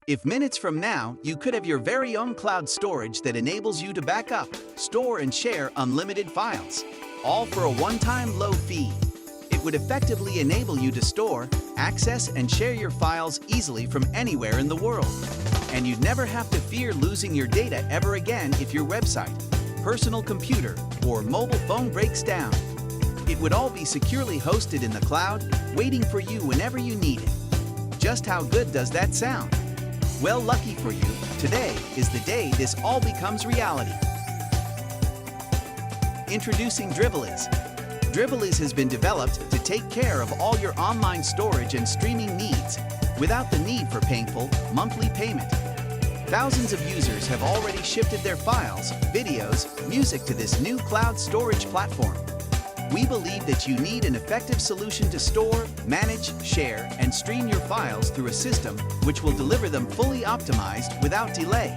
If minutes from now, you could have your very own cloud storage that enables you to back up, store and share unlimited files, all for a one-time low fee. It would effectively enable you to store, access and share your files easily from anywhere in the world. And you'd never have to fear losing your data ever again if your website, personal computer, or mobile phone breaks down. It would all be securely hosted in the cloud, waiting for you whenever you need it. Just how good does that sound? Well, lucky for you, today is the day this all becomes reality. Introducing Driveliz. Driveliz has been developed to take care of all your online storage and streaming needs without the need for painful monthly payment. Thousands of users have already shifted their files, videos, music to this new cloud storage platform. We believe that you need an effective solution to store, manage, share, and stream your files through a system which will deliver them fully optimized without delay.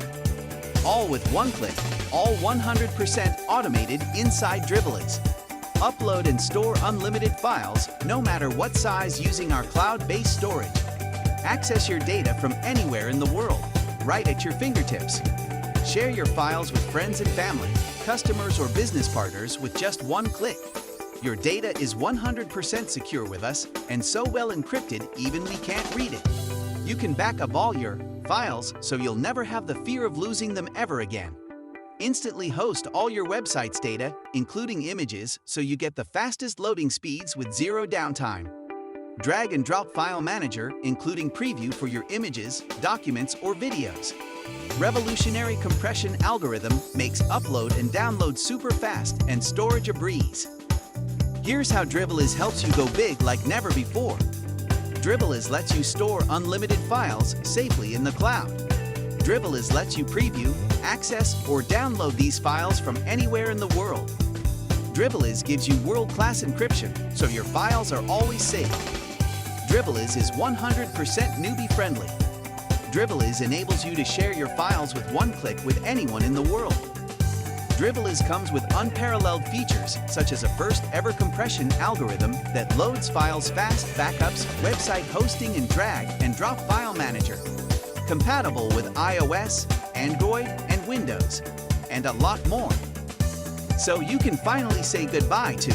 All with one click, all 100% automated inside Driveliz. Upload and store unlimited files, no matter what size, using our cloud-based storage. Access your data from anywhere in the world, right at your fingertips. Share your files with friends and family, customers or business partners with just one click. Your data is 100% secure with us, and so well encrypted even we can't read it. You can back up all your files so you'll never have the fear of losing them ever again. Instantly host all your website's data, including images, so you get the fastest loading speeds with zero downtime. Drag and drop file manager, including preview for your images, documents, or videos. Revolutionary compression algorithm makes upload and download super fast and storage a breeze. Here's how Driveliz helps you go big like never before. Driveliz lets you store unlimited files safely in the cloud. Driveliz lets you preview, access, or download these files from anywhere in the world. Driveliz gives you world-class encryption, so your files are always safe. Driveliz is 100% newbie-friendly. Driveliz enables you to share your files with one click with anyone in the world. Driveliz comes with unparalleled features, such as a first-ever compression algorithm that loads files fast, backups, website hosting, and drag and drop file manager. Compatible with iOS, Android, and Windows, and a lot more. So you can finally say goodbye to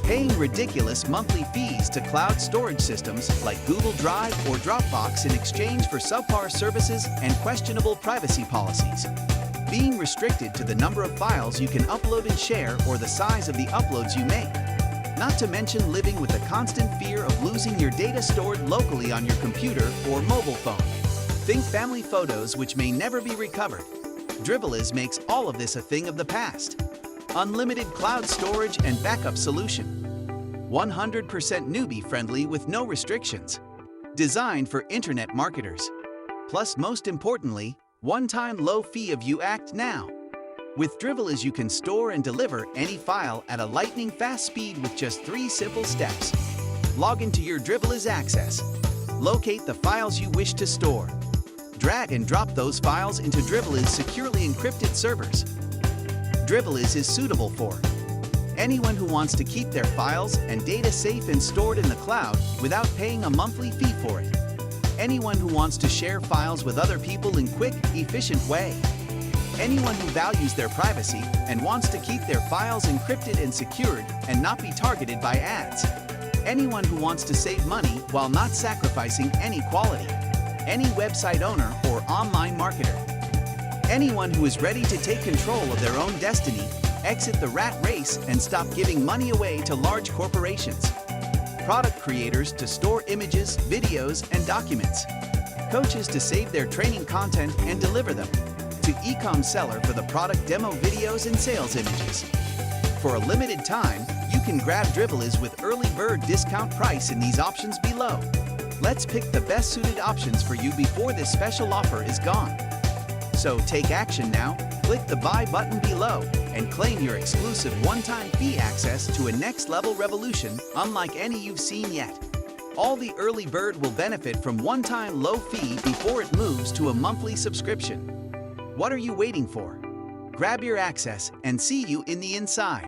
paying ridiculous monthly fees to cloud storage systems like Google Drive or Dropbox in exchange for subpar services and questionable privacy policies. Being restricted to the number of files you can upload and share or the size of the uploads you make. Not to mention living with the constant fear of losing your data stored locally on your computer or mobile phone. Think family photos which may never be recovered. Driveliz makes all of this a thing of the past. Unlimited cloud storage and backup solution. 100% newbie-friendly with no restrictions. Designed for internet marketers. Plus, most importantly, one-time low fee of you act now. With Driveliz you can store and deliver any file at a lightning-fast speed with just 3 simple steps. Log into your Driveliz access. Locate the files you wish to store. Drag and drop those files into Driveliz securely encrypted servers. Driveliz is suitable for anyone who wants to keep their files and data safe and stored in the cloud without paying a monthly fee for it. Anyone who wants to share files with other people in quick, efficient way. Anyone who values their privacy and wants to keep their files encrypted and secured and not be targeted by ads. Anyone who wants to save money while not sacrificing any quality. Any website owner or online marketer. Anyone who is ready to take control of their own destiny, exit the rat race, and stop giving money away to large corporations. Product creators to store images, videos, and documents. Coaches to save their training content and deliver them. To e-com seller for the product demo videos and sales images. For a limited time, you can grab Driveliz with early bird discount price in these options below. Let's pick the best suited options for you before this special offer is gone. So take action now, click the buy button below, and claim your exclusive one-time fee access to a next-level revolution unlike any you've seen yet. All the early bird will benefit from one-time low fee before it moves to a monthly subscription. What are you waiting for? Grab your access and see you in the inside.